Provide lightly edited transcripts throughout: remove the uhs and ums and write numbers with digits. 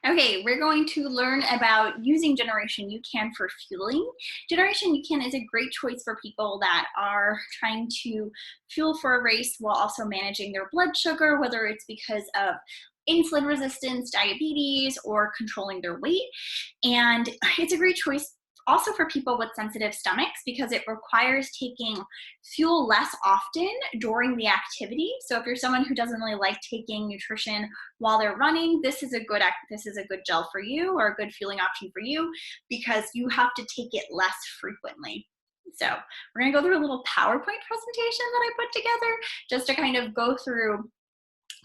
Okay, we're going to learn about using Generation UCAN for fueling. Generation UCAN is a great choice for people that are trying to fuel for a race while also managing their blood sugar, whether it's because of insulin resistance, diabetes, or controlling their weight. And it's a great choice also for people with sensitive stomachs because it requires taking fuel less often during the activity. So if you're someone who doesn't really like taking nutrition while they're running, this is a good gel for you, or a good fueling option for you, because you have to take it less frequently. So we're going to go through a little PowerPoint presentation that I put together just to kind of go through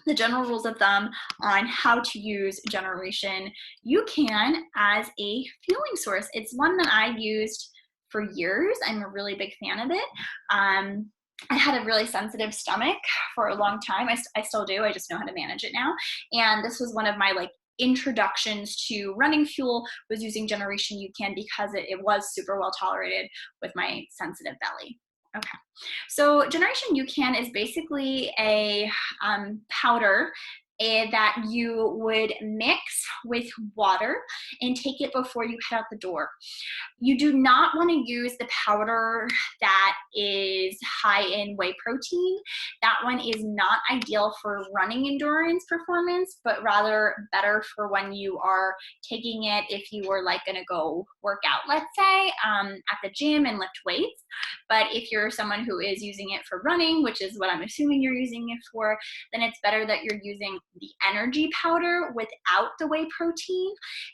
the general rules of thumb on how to use Generation UCAN as a fueling source. It's one that I used for years. I'm a really big fan of it. I had a really sensitive stomach for a long time. I still do. I just know how to manage it now. And this was one of my introductions to running fuel, was using Generation UCAN because it was super well tolerated with my sensitive belly. Okay, so Generation UCAN is basically a powder that you would mix with water and take it before you head out the door. You do not want to use the powder that is high in whey protein. That one is not ideal for running endurance performance, but rather better for when you are taking it if you were going to go work out, let's say, at the gym and lift weights. But if you're someone who is using it for running, which is what I'm assuming you're using it for, then it's better that you're using the energy powder without the whey protein.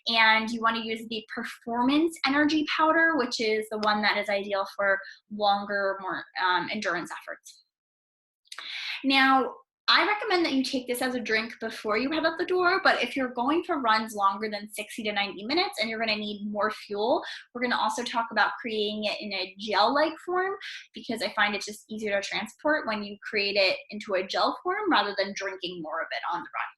And you want to use the performance energy powder, which is the one that is ideal for longer, more endurance efforts. Now, I recommend that you take this as a drink before you head out the door, but if you're going for runs longer than 60 to 90 minutes and you're going to need more fuel, we're going to also talk about creating it in a gel-like form, because I find it's just easier to transport when you create it into a gel form rather than drinking more of it on the run.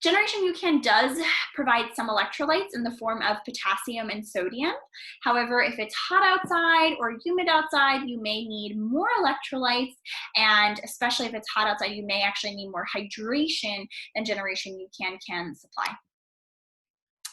Generation UCAN does provide some electrolytes in the form of potassium and sodium. However, if it's hot outside or humid outside, you may need more electrolytes, and especially if it's hot outside, you may actually need more hydration than Generation UCAN can supply.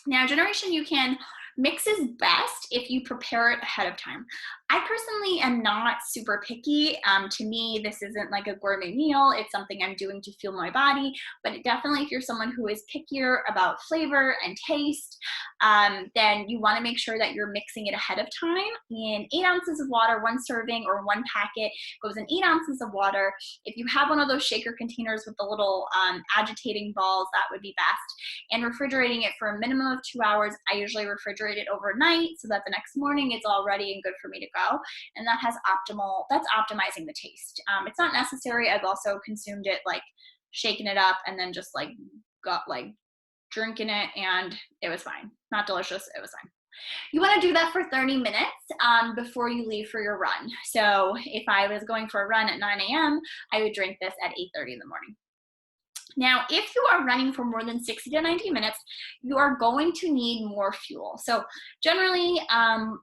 Now, Generation UCAN mixes best if you prepare it ahead of time. I personally am not super picky. To me, this isn't like a gourmet meal. It's something I'm doing to fuel my body. But definitely, if you're someone who is pickier about flavor and taste, then you want to make sure that you're mixing it ahead of time. In 8 ounces of water, 1 serving or 1 packet goes in 8 ounces of water. If you have one of those shaker containers with the little agitating balls, that would be best. And refrigerating it for a minimum of 2 hours. I usually refrigerate it overnight so that the next morning it's all ready and good for me to go. And that's optimizing the taste. It's not necessary. I've also consumed it shaking it up and then just got drinking it, and it was fine. Not delicious, it was fine. You want to do that for 30 minutes before you leave for your run. So if I was going for a run at 9 a.m., I would drink this at 8:30 in the morning. Now, if you are running for more than 60 to 90 minutes, you are going to need more fuel. So generally,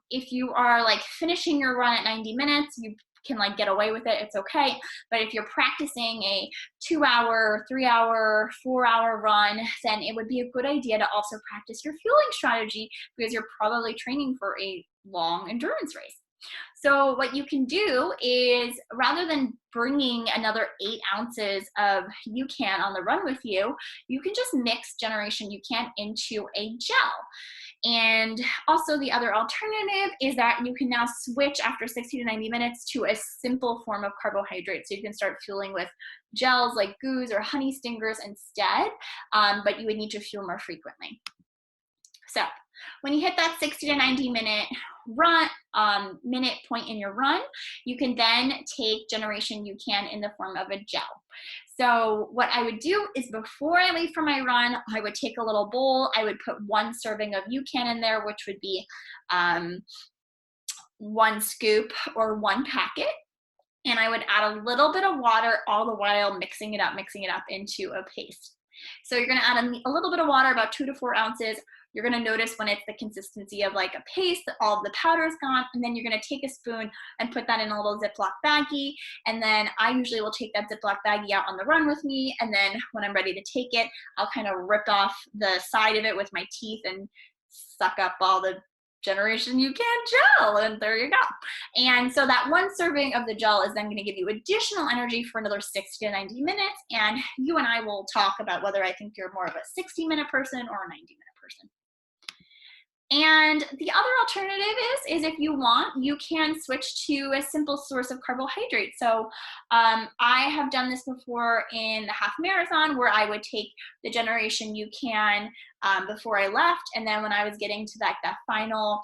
if you are finishing your run at 90 minutes, you can get away with it, it's okay. But if you're practicing a 2-hour, 3-hour, 4-hour run, then it would be a good idea to also practice your fueling strategy, because you're probably training for a long endurance race. So what you can do is, rather than bringing another 8 ounces of UCAN on the run with you, you can just mix Generation UCAN into a gel. And also, the other alternative is that you can now switch after 60 to 90 minutes to a simple form of carbohydrate. So you can start fueling with gels like goos or honey stingers instead, but you would need to fuel more frequently. So when you hit that 60 to 90 minute minute point in your run, you can then take Generation UCAN in the form of a gel. So what I would do is, before I leave for my run, I would take a little bowl. I would put 1 serving of UCAN in there, which would be 1 scoop or 1 packet. And I would add a little bit of water, all the while mixing it up into a paste. So you're going to add a little bit of water, about 2 to 4 ounces, You're gonna notice when it's the consistency of like a paste, that all of the powder is gone, and then you're gonna take a spoon and put that in a little Ziploc baggie. And then I usually will take that Ziploc baggie out on the run with me. And then when I'm ready to take it, I'll kind of rip off the side of it with my teeth and suck up all the Generation UCAN gel, and there you go. And so that one serving of the gel is then going to give you additional energy for another 60 to 90 minutes. And you and I will talk about whether I think you're more of a 60-minute person or a 90-minute person. And the other alternative is if you want, you can switch to a simple source of carbohydrate. So I have done this before in the half marathon, where I would take the Generation UCAN before I left. And then when I was getting to that final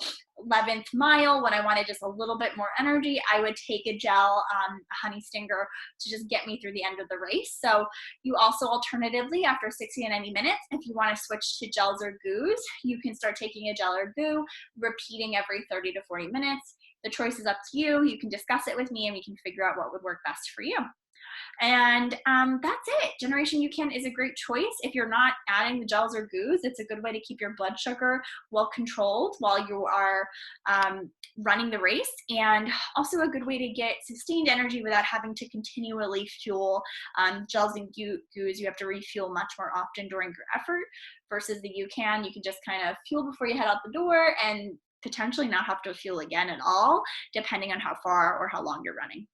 11th mile, when I wanted just a little bit more energy, I would take a gel, a honey stinger, to just get me through the end of the race. So you also alternatively, after 60 to 90 minutes, if you want to switch to gels or goos, you can start taking a gel or goo, repeating every 30 to 40 minutes. The choice is up to you. You can discuss it with me and we can figure out what would work best for you. And that's it. Generation UCAN is a great choice. If you're not adding the gels or goos, it's a good way to keep your blood sugar well controlled while you are running the race, and also a good way to get sustained energy without having to continually fuel. Gels and goos, you have to refuel much more often during your effort, versus the UCAN, you can just kind of fuel before you head out the door and potentially not have to fuel again at all, depending on how far or how long you're running.